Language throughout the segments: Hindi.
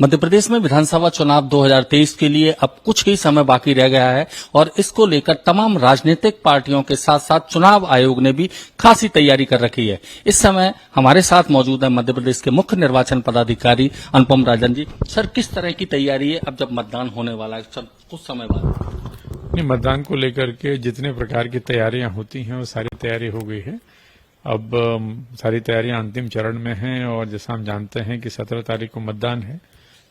मध्य प्रदेश में विधानसभा चुनाव 2023 के लिए अब कुछ ही समय बाकी रह गया है और इसको लेकर तमाम राजनीतिक पार्टियों के साथ साथ चुनाव आयोग ने भी खासी तैयारी कर रखी है। इस समय हमारे साथ मौजूद है मध्य प्रदेश के मुख्य निर्वाचन पदाधिकारी अनुपम राजन जी। सर, किस तरह की तैयारी है अब जब मतदान होने वाला है सर कुछ समय बाद? मतदान को लेकर के जितने प्रकार की तैयारियां होती हैं वो सारी तैयारी हो गई है। अब सारी तैयारियां अंतिम चरण में हैं और जैसा हम जानते हैं कि 17 तारीख को मतदान है।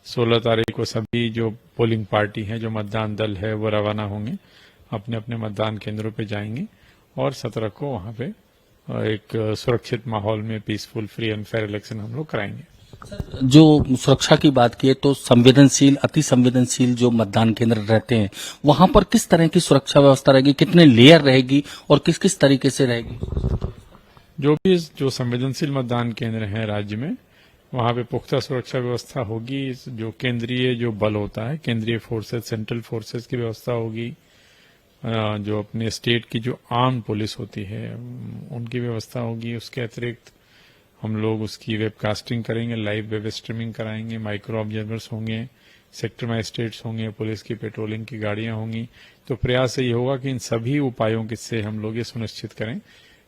16 तारीख को सभी जो पोलिंग पार्टी हैं, जो मतदान दल है, वो रवाना होंगे, अपने अपने मतदान केंद्रों पे जाएंगे और 17 को वहां पे एक सुरक्षित माहौल में peaceful free and fair election हम लोग कराएंगे। जो सुरक्षा की बात की है तो संवेदनशील, अति संवेदनशील जो मतदान केंद्र रहते हैं वहां पर किस तरह की सुरक्षा व्यवस्था रहेगी, कितने लेयर रहेगी और किस किस तरीके से रहेगी? जो संवेदनशील मतदान केंद्र हैं राज्य में, वहां पे पुख्ता सुरक्षा व्यवस्था होगी। जो केंद्रीय जो बल होता है, केंद्रीय फोर्सेस, सेंट्रल फोर्सेस की व्यवस्था होगी। जो अपने स्टेट की जो आर्म पुलिस होती है उनकी व्यवस्था होगी। उसके अतिरिक्त हम लोग उसकी वेबकास्टिंग करेंगे, लाइव वेब स्ट्रीमिंग कराएंगे, माइक्रो ऑब्जर्वर्स होंगे, सेक्टर मजिस्ट्रेट्स होंगे, पुलिस की पेट्रोलिंग की गाड़ियां होंगी। तो प्रयास ये होगा कि इन सभी उपायों से हम लोग ये सुनिश्चित करें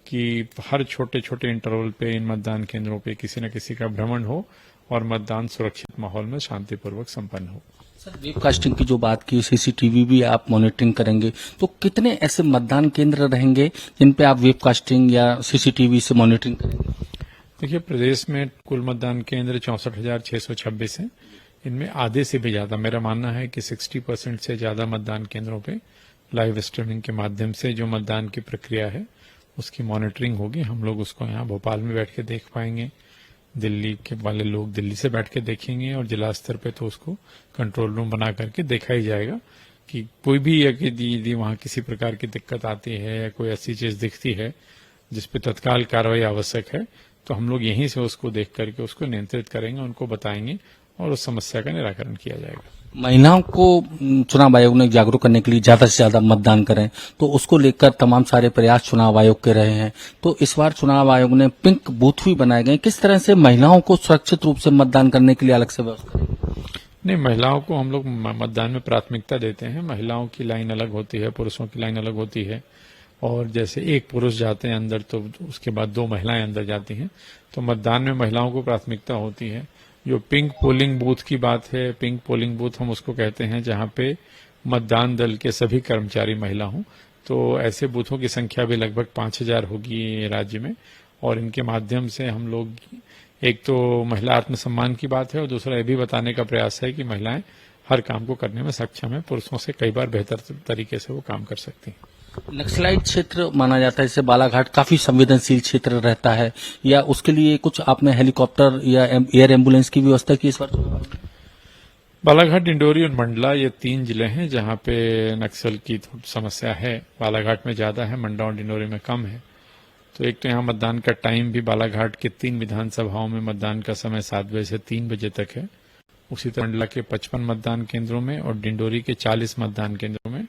कि हर छोटे छोटे इंटरवल पे इन मतदान केंद्रों पे किसी न किसी का भ्रमण हो और मतदान सुरक्षित माहौल में शांतिपूर्वक संपन्न हो। सर, वेबकास्टिंग की जो बात की, सीसीटीवी भी आप मॉनिटरिंग करेंगे, तो कितने ऐसे मतदान केंद्र रहेंगे जिन पे आप वेबकास्टिंग या सीसीटीवी से मॉनिटरिंग करेंगे? देखिए, प्रदेश में कुल मतदान केंद्र 64,626 हैं। इनमें आधे से भी ज्यादा, मेरा मानना है कि 60% से ज्यादा मतदान केंद्रों पे लाइव स्ट्रीमिंग के माध्यम से जो मतदान की प्रक्रिया है उसकी मॉनिटरिंग होगी। हम लोग उसको यहाँ भोपाल में बैठ के देख पाएंगे, दिल्ली के वाले लोग दिल्ली से बैठ के देखेंगे और जिला स्तर पे तो उसको कंट्रोल रूम बना करके देखा ही जाएगा कि कोई भी यदि वहाँ किसी प्रकार की दिक्कत आती है या कोई ऐसी चीज दिखती है जिस पे तत्काल कार्रवाई आवश्यक है तो हम लोग यहीं से उसको देख करके उसको नियंत्रित करेंगे, उनको बताएंगे और उस समस्या का निराकरण किया जाएगा। महिलाओं को चुनाव आयोग ने जागरूक करने के लिए ज्यादा से ज्यादा मतदान करें, तो उसको लेकर तमाम सारे प्रयास चुनाव आयोग के रहे हैं। तो इस बार चुनाव आयोग ने पिंक बूथ भी बनाए गए। किस तरह से महिलाओं को सुरक्षित रूप से मतदान करने के लिए अलग से व्यवस्था है? नहीं, महिलाओं को हम लोग मतदान में प्राथमिकता देते हैं। महिलाओं की लाइन अलग होती है, पुरुषों की लाइन अलग होती है और जैसे एक पुरुष जाते हैं अंदर तो उसके बाद 2 महिलाएं अंदर जाती हैं। तो मतदान में महिलाओं को प्राथमिकता होती है। जो पिंक पोलिंग बूथ की बात है, पिंक पोलिंग बूथ हम उसको कहते हैं जहां पे मतदान दल के सभी कर्मचारी महिला हों। तो ऐसे बूथों की संख्या भी लगभग 5,000 होगी राज्य में और इनके माध्यम से हम लोग एक तो महिला आत्मसम्मान की बात है और दूसरा ये भी बताने का प्रयास है कि महिलाएं हर काम को करने में सक्षम है, पुरुषों से कई बार बेहतर तरीके से वो काम कर सकती हैं। नक्सलाइट क्षेत्र माना जाता है, जैसे बालाघाट काफी संवेदनशील क्षेत्र रहता है, या उसके लिए कुछ आपने हेलीकॉप्टर या एयर एम्बुलेंस की व्यवस्था की इस बार? बालाघाट, डिंडोरी और मंडला ये 3 जिले हैं जहां पे नक्सल की समस्या है। बालाघाट में ज्यादा है, मंडला और डिंडोरी में कम है। तो एक तो यहाँ मतदान का टाइम भी बालाघाट के 3 विधानसभाओं में मतदान का समय 7 बजे से 3 बजे तक है। उसी तरह मंडला के 55 मतदान केंद्रों में और डिंडोरी के 40 मतदान केंद्रों में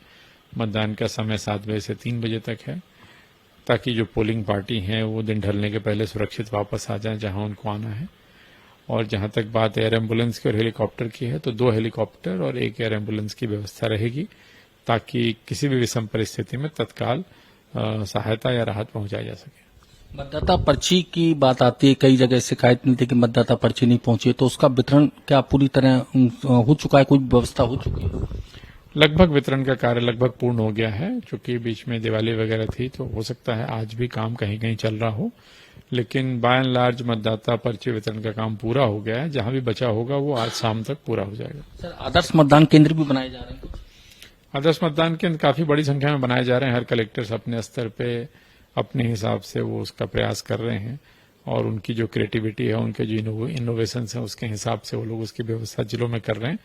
मतदान का समय 7 बजे से 3 बजे तक है, ताकि जो पोलिंग पार्टी है वो दिन ढलने के पहले सुरक्षित वापस आ जाए जहां उनको आना है। और जहां तक बात एयर एम्बुलेंस की और हेलीकॉप्टर की है तो 2 हेलीकॉप्टर और 1 एयर एम्बुलेंस की व्यवस्था रहेगी ताकि किसी भी विषम परिस्थिति में तत्काल सहायता या राहत पहुंचाई जा सके। मतदाता पर्ची की बात आती है, कई जगह शिकायत मिलती है कि मतदाता पर्ची नहीं पहुंची, तो उसका वितरण क्या पूरी तरह हो चुका है? कोई व्यवस्था हो चुकी है? लगभग वितरण का कार्य लगभग पूर्ण हो गया है। चूंकि बीच में दिवाली वगैरह थी तो हो सकता है आज भी काम कहीं कहीं चल रहा हो, लेकिन बाय एंड लार्ज मतदाता पर्ची वितरण का काम पूरा हो गया है। जहां भी बचा होगा वो आज शाम तक पूरा हो जाएगा। सर, आदर्श मतदान केंद्र भी बनाए जा रहे हैं? आदर्श मतदान केंद्र काफी बड़ी संख्या में बनाए जा रहे हैं। हर कलेक्टर्स अपने स्तर पे अपने हिसाब से वो उसका प्रयास कर रहे हैं और उनकी जो क्रिएटिविटी है, उनके जो इनोवेशन है, उसके हिसाब से वो लोग उसकी व्यवस्था जिलों में कर रहे हैं।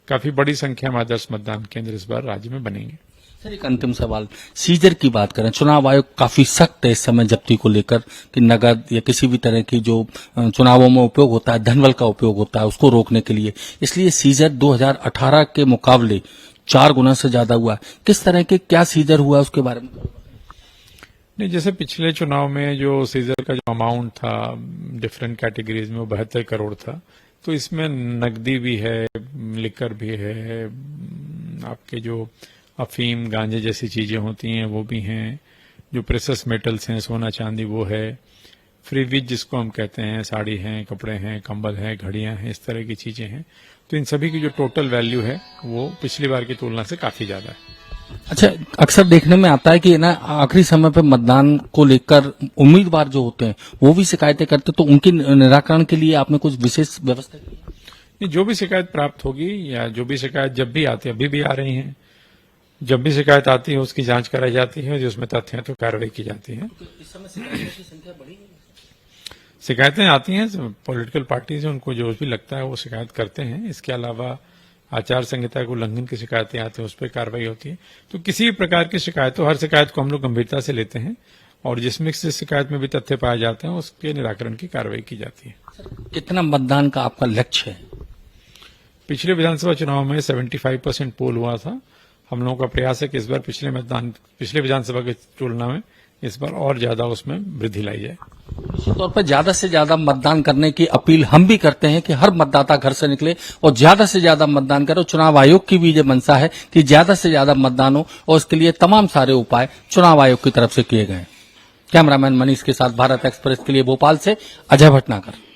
काफी बड़ी संख्या में आदर्श मतदान केंद्र इस बार राज्य में बनेंगे। सर, एक अंतिम सवाल, सीजर की बात करें, चुनाव आयोग काफी सख्त है इस समय जब्ती को लेकर कि नगद या किसी भी तरह की जो चुनावों में उपयोग होता है, धनबल का उपयोग होता है, उसको रोकने के लिए, इसलिए सीजर 2018 के मुकाबले 4 गुना से ज्यादा हुआ। किस तरह के क्या सीजर हुआ उसके बारे में? नहीं, जैसे पिछले चुनाव में जो सीजर का जो अमाउंट था डिफरेंट कैटेगरीज में वो 72 करोड़ था, तो इसमें नकदी भी है, लिकर भी है, आपके जो अफीम गांजे जैसी चीजें होती हैं वो भी हैं, जो प्रेशस मेटल्स हैं सोना चांदी वो है, फ्रीविज जिसको हम कहते हैं, साड़ी हैं, कपड़े हैं, कंबल हैं, घड़ियां हैं, इस तरह की चीजें हैं। तो इन सभी की जो टोटल वैल्यू है वो पिछली बार की तुलना से काफी ज्यादा है। अच्छा, अक्सर देखने में आता है कि ना आखिरी समय पे मतदान को लेकर उम्मीदवार जो होते हैं वो भी शिकायतें करते, तो उनके निराकरण के लिए आपने कुछ विशेष व्यवस्था की है? नहीं, जो भी शिकायत प्राप्त होगी या जो भी शिकायत जब भी आती है, अभी भी आ रही है, जब भी शिकायत आती है उसकी जांच कराई जाती है, जिसमें तथ्य है तो कार्रवाई की जाती है। इस समय शिकायतों की संख्या बढ़ी है? शिकायतें आती हैं, पॉलिटिकल पार्टीज उनको जो भी लगता है वो शिकायत करते हैं। इसके अलावा आचार संहिता के उल्लंघन की शिकायतें आती हैं, उस पर कार्रवाई होती है। तो किसी भी प्रकार की शिकायत हो, हर शिकायत को हम लोग गंभीरता से लेते हैं और जिसमें से शिकायत में भी तथ्य पाए जाते हैं उसके निराकरण की कार्रवाई की जाती है। कितना मतदान का आपका लक्ष्य है? पिछले विधानसभा चुनाव में 75% पोल हुआ था। हम लोगों का प्रयास है कि इस बार पिछले विधानसभा की तुलना में इस बार और ज्यादा उसमें वृद्धि लाई जाए। निश्चित तौर पर ज्यादा से ज्यादा मतदान करने की अपील हम भी करते हैं कि हर मतदाता घर से निकले और ज्यादा से ज्यादा मतदान करे। चुनाव आयोग की भी ये मंशा है कि ज्यादा से ज्यादा मतदान हो और इसके लिए तमाम सारे उपाय चुनाव आयोग की तरफ से किए गए। कैमरामैन मनीष के साथ भारत एक्सप्रेस के लिए भोपाल से अजय भटनागर।